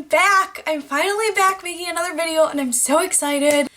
back. I'm finally back making another video and I'm so excited.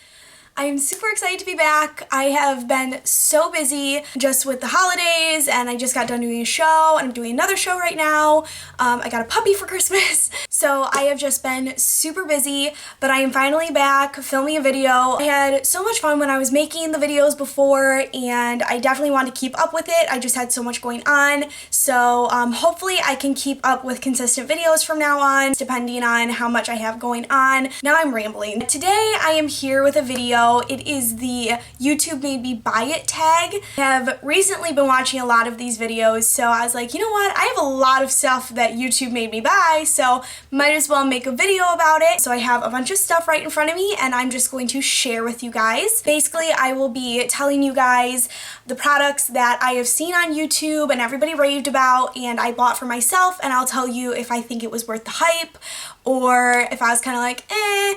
I am super excited to be back. I have been so busy just with the holidays and I just got done doing a show and I'm doing another show right now. I got a puppy for Christmas. So I have just been super busy, but I am finally back filming a video. I had so much fun when I was making the videos before and I definitely want to keep up with it. I just had so much going on. So hopefully I can keep up with consistent videos from now on, depending on how much I have going on. Now I'm rambling. Today I am here with a video. It is the YouTube made me buy it tag. I have recently been watching a lot of these videos, so I was like, you know what, I have a lot of stuff that YouTube made me buy, so might as well make a video about it. So I have a bunch of stuff right in front of me and I'm just going to share with you guys. Basically, I will be telling you guys the products that I have seen on YouTube and everybody raved about and I bought for myself, and I'll tell you if I think it was worth the hype or if I was kind of like, eh.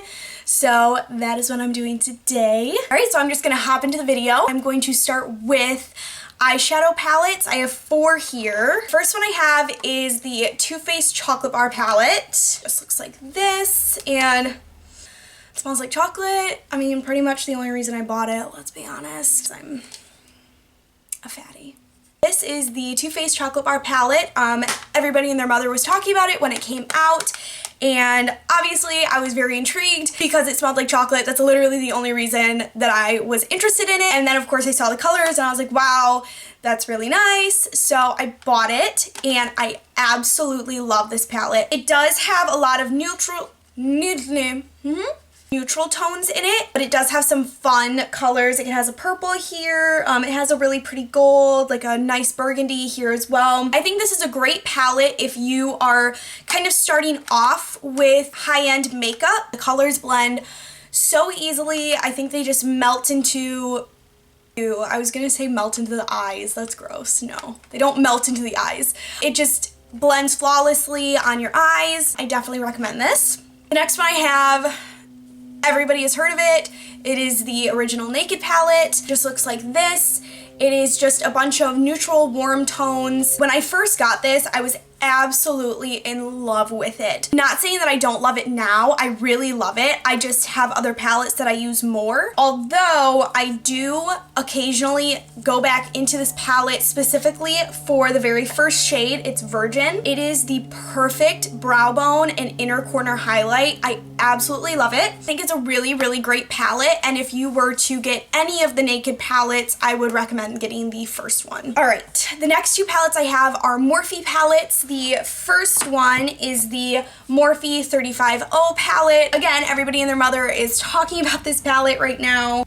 So that is what I'm doing today. Alright, so I'm just going to hop into the video. I'm going to start with eyeshadow palettes. I have 4 here. First one I have is the Too Faced Chocolate Bar palette. Just looks like this and it smells like chocolate. I mean, pretty much the only reason I bought it, let's be honest, I'm a fatty. This is the Too Faced Chocolate Bar palette. Everybody and their mother was talking about it when it came out. And obviously I was very intrigued because it smelled like chocolate. That's literally the only reason that I was interested in it. And then of course I saw the colors and I was like, wow, that's really nice. So I bought it and I absolutely love this palette. It does have a lot of neutral tones in it, but it does have some fun colors. It has a purple here, it has a really pretty gold, like a nice burgundy here as well. I think this is a great palette if you are kind of starting off with high-end makeup. The colors blend so easily. I think they just melt into, I was gonna say melt into the eyes, that's gross. No, they don't melt into the eyes. It just blends flawlessly on your eyes. I definitely recommend this. The next one I have, everybody has heard of it. It is the original Naked palette. Just looks like this. It is just a bunch of neutral warm tones. When I first got this, I was absolutely in love with it. Not saying that I don't love it now, I really love it. I just have other palettes that I use more. Although I do occasionally go back into this palette specifically for the very first shade. It's Virgin. It is the perfect brow bone and inner corner highlight. I absolutely love it. I think it's a really, really great palette, and if you were to get any of the Naked palettes, I would recommend getting the first one. Alright, the next 2 palettes I have are Morphe palettes. The first one is the Morphe 35O palette. Again, everybody and their mother is talking about this palette right now.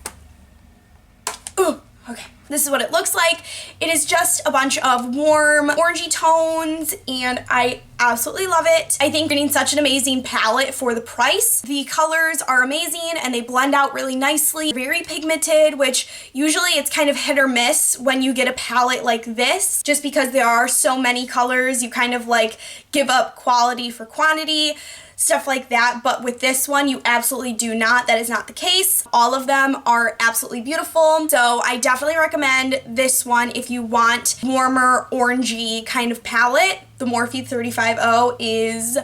Ooh, okay. This is what it looks like. It is just a bunch of warm orangey tones and I absolutely love it. I think getting such an amazing palette for the price. The colors are amazing and they blend out really nicely. Very pigmented, which usually it's kind of hit or miss when you get a palette like this. Just because there are so many colors, you kind of like give up quality for quantity. Stuff like that, but with this one you absolutely do not. That is not the case. All of them are absolutely beautiful, so I definitely recommend this one if you want warmer orangey kind of palette. The Morphe 35O is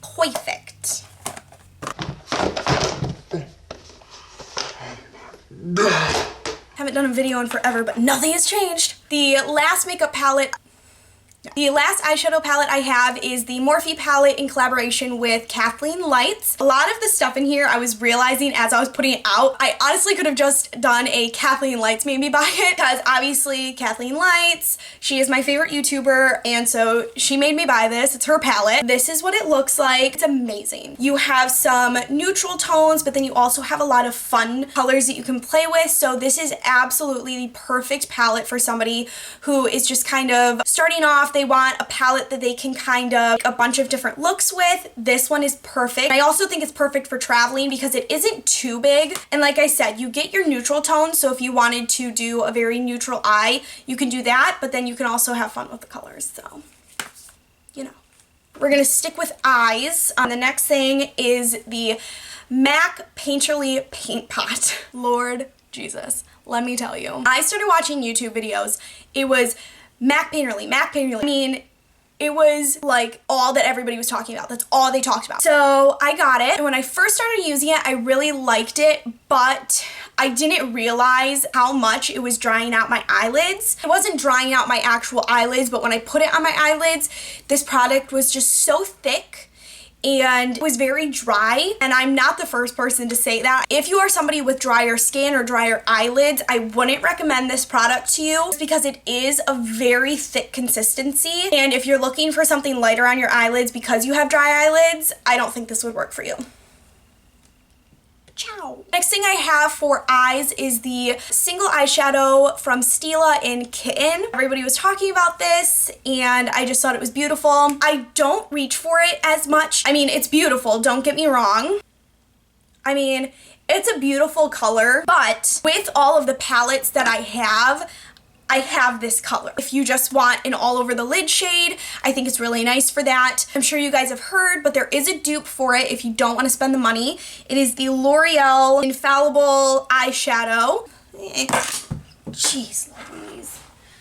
perfect. Haven't done a video in forever, but nothing has changed. The last makeup palette, the last eyeshadow palette I have is the Morphe palette in collaboration with Kathleen Lights. A lot of the stuff in here I was realizing as I was putting it out, I honestly could have just done a Kathleen Lights made me buy it, because obviously Kathleen Lights, she is my favorite YouTuber, and so she made me buy this. It's her palette. This is what it looks like. It's amazing. You have some neutral tones, but then you also have a lot of fun colors that you can play with, so this is absolutely the perfect palette for somebody who is just kind of starting off. They want a palette that they can kind of a bunch of different looks with. This one is perfect. I also think it's perfect for traveling because it isn't too big, and like I said, you get your neutral tones, so if you wanted to do a very neutral eye, you can do that, but then you can also have fun with the colors, so you know. We're gonna stick with eyes. The next thing is the MAC Painterly Paint Pot. Lord Jesus, let me tell you. I started watching YouTube videos. It was MAC Painterly. I mean, It was like all that everybody was talking about. That's all they talked about. So I got it, and when I first started using it, I really liked it, but I didn't realize how much it was drying out my eyelids. It wasn't drying out my actual eyelids, but when I put it on my eyelids, this product was just so thick and it was very dry, and I'm not the first person to say that. If you are somebody with drier skin or drier eyelids, I wouldn't recommend this product to you because it is a very thick consistency, and if you're looking for something lighter on your eyelids because you have dry eyelids, I don't think this would work for you. Ciao. Next thing I have for eyes is the single eyeshadow from Stila in Kitten. Everybody was talking about this and I just thought it was beautiful. I don't reach for it as much. I mean, it's beautiful, don't get me wrong. I mean, it's a beautiful color, but with all of the palettes that I have this color. If you just want an all over the lid shade, I think it's really nice for that. I'm sure you guys have heard, but there is a dupe for it if you don't want to spend the money. It is the L'Oreal Infallible Eyeshadow. Jeez Louise.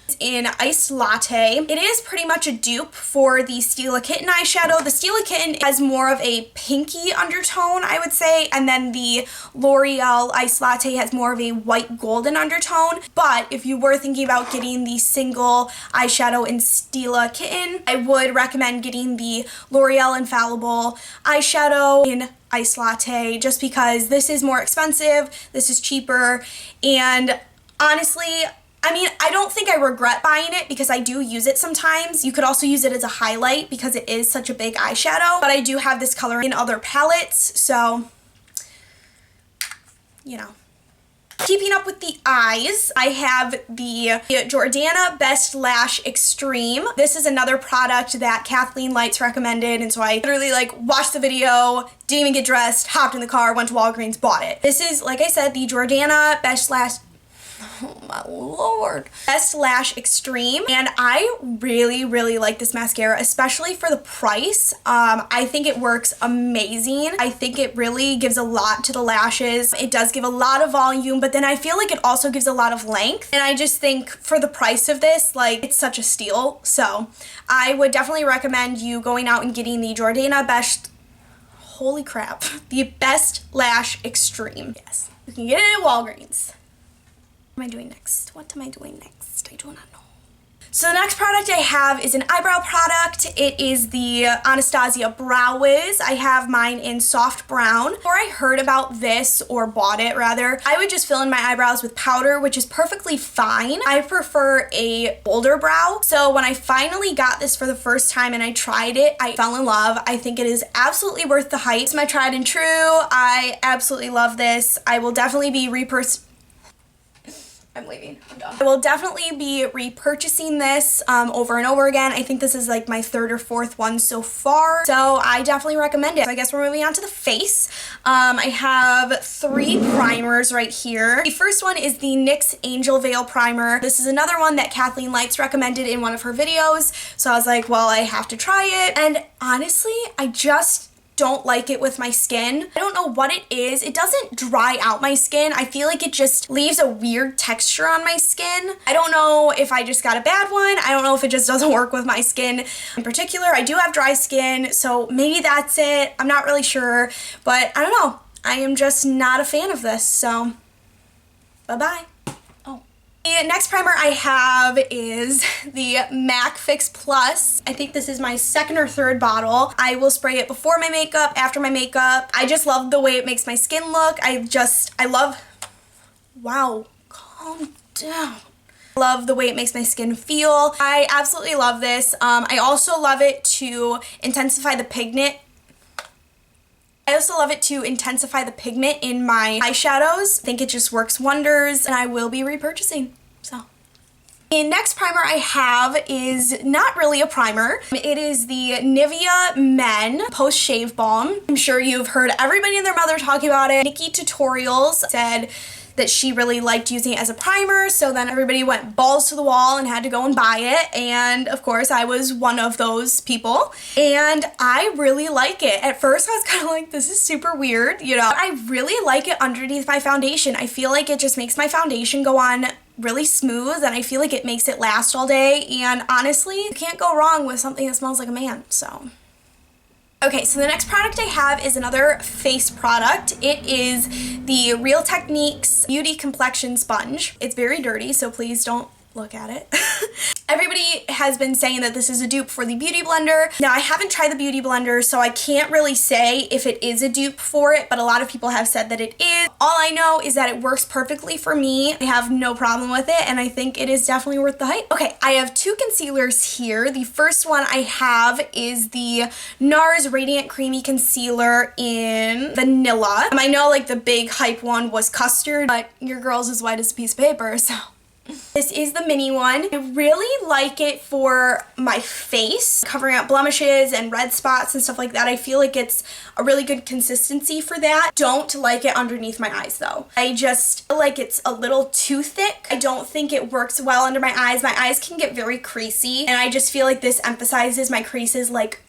It's in Iced Latte. It is pretty much a dupe for the Stila Kitten eyeshadow. The Stila Kitten has more of a pinky undertone, I would say, and then the L'Oreal Iced Latte has more of a white golden undertone. But if you were thinking about getting the single eyeshadow in Stila Kitten, I would recommend getting the L'Oreal Infallible eyeshadow in Iced Latte just because this is more expensive, this is cheaper, and honestly, I mean, I don't think I regret buying it because I do use it sometimes. You could also use it as a highlight because it is such a big eyeshadow, but I do have this color in other palettes, so, you know. Keeping up with the eyes, I have the Jordana Best Lash Extreme. This is another product that Kathleen Lights recommended, and so I literally like watched the video, didn't even get dressed, hopped in the car, went to Walgreens, bought it. This is, like I said, the Jordana Best Lash, oh my lord, Best Lash Extreme, and I really like this mascara, especially for the price. I think it works amazing. I think it really gives a lot to the lashes. It does give a lot of volume, but then I feel like it also gives a lot of length, and I just think for the price of this, like, it's such a steal. So I would definitely recommend you going out and getting the Jordana Best, holy crap, the Best Lash Extreme. Yes, you can get it at Walgreens. What am I doing next? What am I doing next? I do not know. So the next product I have is an eyebrow product. It is the Anastasia Brow Wiz. I have mine in soft brown. Before I heard about this, or bought it rather, I would just fill in my eyebrows with powder, which is perfectly fine. I prefer a bolder brow. So when I finally got this for the first time and I tried it, I fell in love. I think it is absolutely worth the hype. It's my tried and true. I absolutely love this. I will definitely be I'm leaving. I'm done. I will definitely be repurchasing this over and over again. I think this is like my third or fourth one so far, so I definitely recommend it. So I guess we're moving on to the face. I have 3 primers right here. The first one is the NYX Angel Veil Primer. This is another one that Kathleen Lights recommended in one of her videos, so I was like, well, I have to try it, and honestly, I just don't like it with my skin. I don't know what it is. It doesn't dry out my skin. I feel like it just leaves a weird texture on my skin. I don't know if I just got a bad one. I don't know if it just doesn't work with my skin in particular. I do have dry skin, so maybe that's it. I'm not really sure, but I don't know. I am just not a fan of this, so bye-bye. The next primer I have is the MAC Fix Plus. I think this is my second or third bottle. I will spray it before my makeup, after my makeup. I just love the way it makes my skin look. I love, wow, calm down. I love the way it makes my skin feel. I absolutely love this. I also love it to intensify the pigment. I also love it to intensify the pigment in my eyeshadows. I think it just works wonders, and I will be repurchasing, so. The next primer I have is not really a primer. It is the Nivea Men Post Shave Balm. I'm sure you've heard everybody and their mother talking about it. Nikki Tutorials said that she really liked using it as a primer, so then everybody went balls to the wall and had to go and buy it, and of course I was one of those people, and I really like it. At first I was kind of like, this is super weird, you know. I really like it underneath my foundation. I feel like it just makes my foundation go on really smooth, and I feel like it makes it last all day, and honestly, you can't go wrong with something that smells like a man, so. Okay, so the next product I have is another face product. It is the Real Techniques Beauty Complexion Sponge. It's very dirty, so please don't look at it. Everybody has been saying that this is a dupe for the Beauty Blender. Now, I haven't tried the Beauty Blender, so I can't really say if it is a dupe for it, but a lot of people have said that it is. All I know is that it works perfectly for me. I have no problem with it, and I think it is definitely worth the hype. Okay, I have two concealers here. The first one I have is the NARS Radiant Creamy Concealer in Vanilla. I know like the big hype one was custard, but your girl's as white as a piece of paper, so. This is the mini one. I really like it for my face, covering up blemishes and red spots and stuff like that. I feel like it's a really good consistency for that. Don't like it underneath my eyes though. I just feel like it's a little too thick. I don't think it works well under my eyes. My eyes can get very creasy, and I just feel like this emphasizes my creases like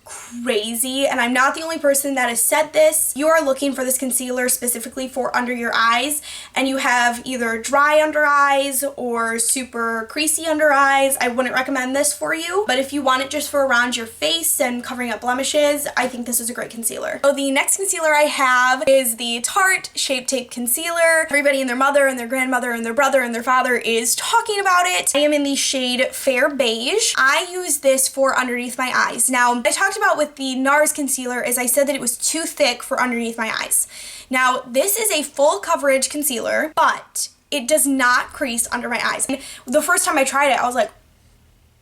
crazy, and I'm not the only person that has said this. You are looking for this concealer specifically for under your eyes, and you have either dry under eyes or super creasy under eyes. I wouldn't recommend this for you, but if you want it just for around your face and covering up blemishes, I think this is a great concealer. So the next concealer I have is the Tarte Shape Tape Concealer. Everybody and their mother and their grandmother and their brother and their father is talking about it. I am in the shade Fair Beige. I use this for underneath my eyes. Now, I talked about with the NARS concealer is I said that it was too thick for underneath my eyes. Now, this is a full coverage concealer, but it does not crease under my eyes. And the first time I tried it, I was like,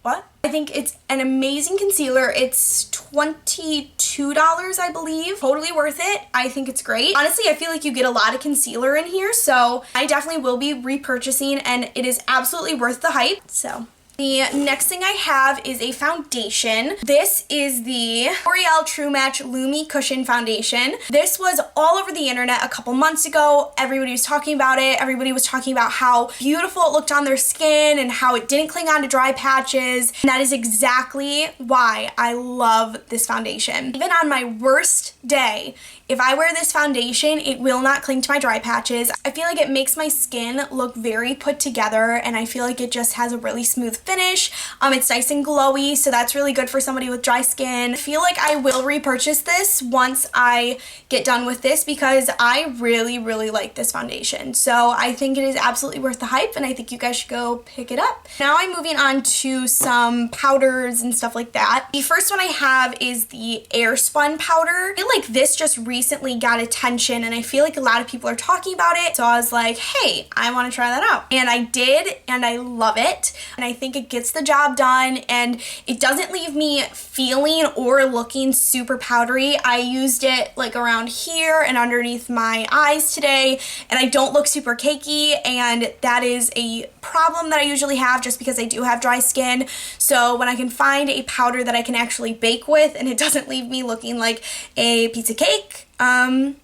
what? I think it's an amazing concealer. It's $22, I believe. Totally worth it. I think it's great. Honestly, I feel like you get a lot of concealer in here, so I definitely will be repurchasing, and it is absolutely worth the hype, so. The next thing I have is a foundation. This is the L'Oreal True Match Lumi Cushion Foundation. This was all over the internet a couple months ago. Everybody was talking about it. Everybody was talking about how beautiful it looked on their skin and how it didn't cling on to dry patches. And that is exactly why I love this foundation. Even on my worst day, if I wear this foundation, it will not cling to my dry patches. I feel like it makes my skin look very put together, and I feel like it just has a really smooth finish. It's nice and glowy, so that's really good for somebody with dry skin. I feel like I will repurchase this once I get done with this because I really, really like this foundation. So I think it is absolutely worth the hype, and I think you guys should go pick it up. Now I'm moving on to some powders and stuff like that. The first one I have is the Airspun powder. I feel like this just recently got attention, and I feel like a lot of people are talking about it, so I was like, hey, I want to try that out. And I did, and I love it, and I think it gets the job done, and it doesn't leave me feeling or looking super powdery. I used it like around here and underneath my eyes today, and I don't look super cakey, and that is a problem that I usually have just because I do have dry skin. So when I can find a powder that I can actually bake with and it doesn't leave me looking like a piece of cake, I'm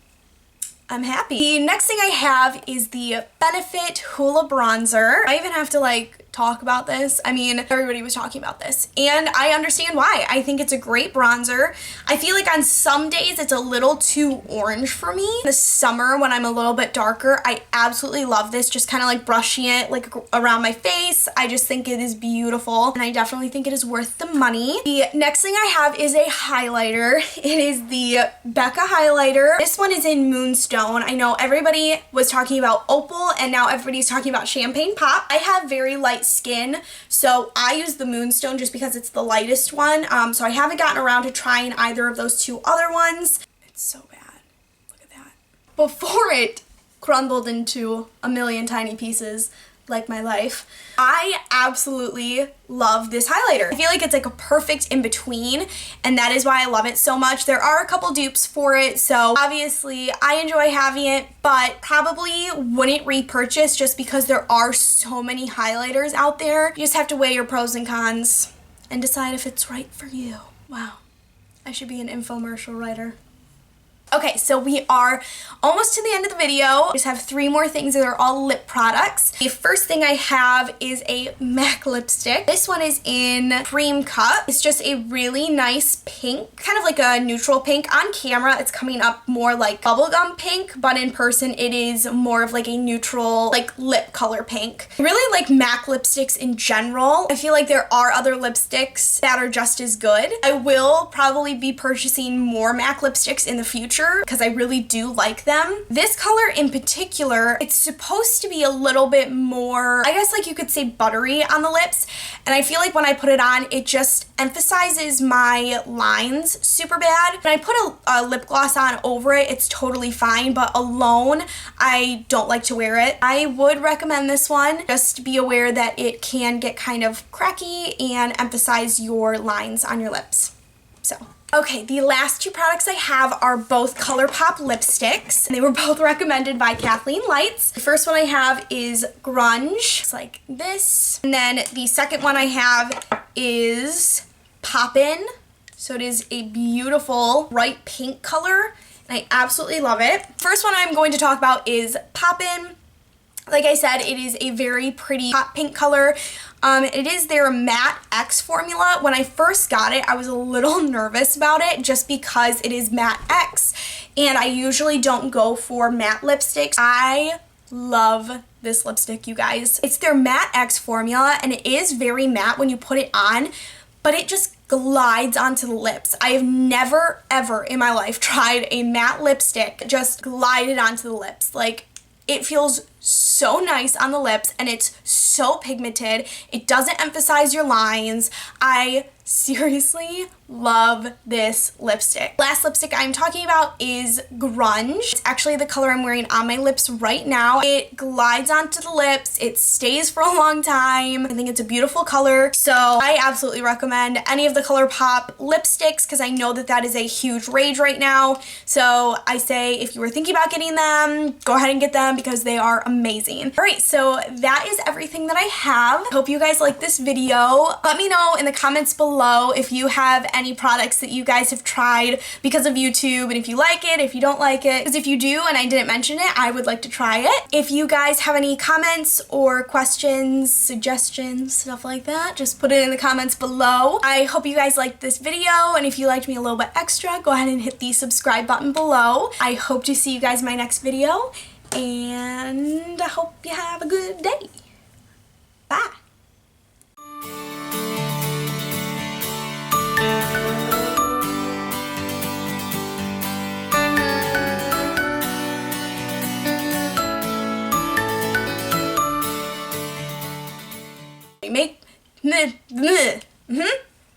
happy. The next thing I have is the Benefit Hoola Bronzer. I even have to like talk about this. I mean, everybody was talking about this, and I understand why. I think it's a great bronzer. I feel like on some days it's a little too orange for me. In the summer when I'm a little bit darker, I absolutely love this, just kind of like brushing it like around my face. I just think it is beautiful, and I definitely think it is worth the money. The next thing I have is a highlighter. It is the Becca highlighter. This one is in Moonstone. I know everybody was talking about Opal, and now everybody's talking about Champagne Pop. I have very light skin, so I use the Moonstone just because it's the lightest one. So I haven't gotten around to trying either of those two other ones. It's so bad. Look at that. Before it crumbled into a million tiny pieces like my life. I absolutely love this highlighter. I feel like it's like a perfect in between, and that is why I love it so much. There are a couple dupes for it, so obviously I enjoy having it, but probably wouldn't repurchase just because there are so many highlighters out there. You just have to weigh your pros and cons and decide if it's right for you. Wow, I should be an infomercial writer. Okay, so we are almost to the end of the video. I just have 3 more things that are all lip products. The first thing I have is a MAC lipstick. This one is in Cream Cut. It's just a really nice pink, kind of like a neutral pink. On camera, it's coming up more like bubblegum pink, but in person, it is more of like a neutral, like lip color pink. I really like MAC lipsticks in general. I feel like there are other lipsticks that are just as good. I will probably be purchasing more MAC lipsticks in the future because I really do like them. This color in particular, it's supposed to be a little bit more, I guess like you could say buttery on the lips, and I feel like when I put it on, it just emphasizes my lines super bad. When I put a lip gloss on over it, it's totally fine, but alone, I don't like to wear it. I would recommend this one. Just be aware that it can get kind of cracky and emphasize your lines on your lips. So. Okay, the last 2 products I have are both ColourPop lipsticks. They were both recommended by Kathleen Lights. The first one I have is Grunge. It's like this. And then the second one I have is Poppin'. So it is a beautiful bright pink color, and I absolutely love it. First one I'm going to talk about is Poppin'. Like I said, it is a very pretty hot pink color. It is their Matte X formula. When I first got it, I was a little nervous about it just because it is Matte X, and I usually don't go for matte lipsticks. I love this lipstick, you guys. It's their Matte X formula, and it is very matte when you put it on, but it just glides onto the lips. I have never, ever in my life tried a matte lipstick just glided onto the lips. Like, it feels so nice on the lips, and it's so pigmented. It doesn't emphasize your lines. I seriously love this lipstick. Last lipstick I'm talking about is Grunge. It's actually the color I'm wearing on my lips right now. It glides onto the lips. It stays for a long time. I think it's a beautiful color. So I absolutely recommend any of the ColourPop lipsticks because I know that that is a huge rage right now. So I say if you were thinking about getting them, go ahead and get them because they are amazing. All right, so that is everything that I have. Hope you guys like this video. Let me know in the comments below if you have any products that you guys have tried because of YouTube, and if you like it, if you don't like it. Because if you do and I didn't mention it, I would like to try it. If you guys have any comments or questions, suggestions, stuff like that, just put it in the comments below. I hope you guys liked this video, and if you liked me a little bit extra, go ahead and hit the subscribe button below. I hope to see you guys in my next video, and I hope you have a good day. Bye. Make